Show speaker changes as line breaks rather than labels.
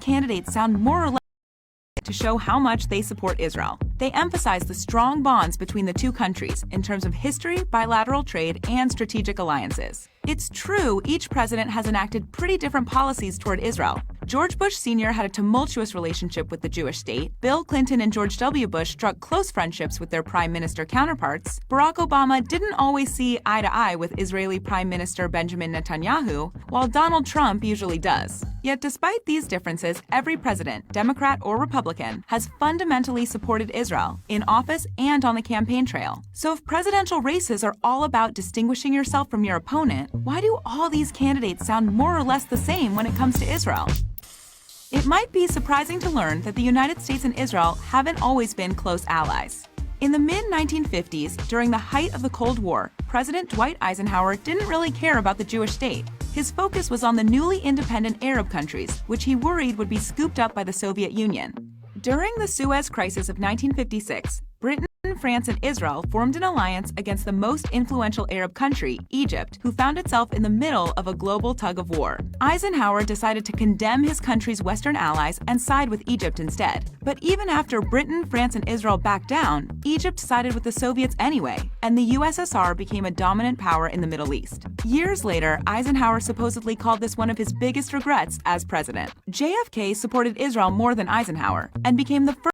candidates sound more or less to show how much they support Israel. They emphasize the strong bonds between the two countries in terms of history, bilateral trade, and strategic alliances. It's true, each president has enacted pretty different policies toward Israel. George Bush Sr. had a tumultuous relationship with the Jewish state. Bill Clinton and George W. Bush struck close friendships with their prime minister counterparts. Barack Obama didn't always see eye to eye with Israeli Prime Minister Benjamin Netanyahu, while Donald Trump usually does. Yet despite these differences, every president, Democrat or Republican, has fundamentally supported Israel, in office and on the campaign trail. So if presidential races are all about distinguishing yourself from your opponent, why do all these candidates sound more or less the same when it comes to Israel? It might be surprising to learn that the United States and Israel haven't always been close allies. In the mid-1950s, during the height of the Cold War, President Dwight Eisenhower didn't really care about the Jewish state. His focus was on the newly independent Arab countries, which he worried would be scooped up by the Soviet Union. During the Suez Crisis of 1956, Britain, France, and Israel formed an alliance against the most influential Arab country, Egypt, who found itself in the middle of a global tug-of-war. Eisenhower decided to condemn his country's Western allies and side with Egypt instead. But even after Britain, France, and Israel backed down, Egypt sided with the Soviets anyway, and the USSR became a dominant power in the Middle East. Years later, Eisenhower supposedly called this one of his biggest regrets as president. JFK supported Israel more than Eisenhower, and became the first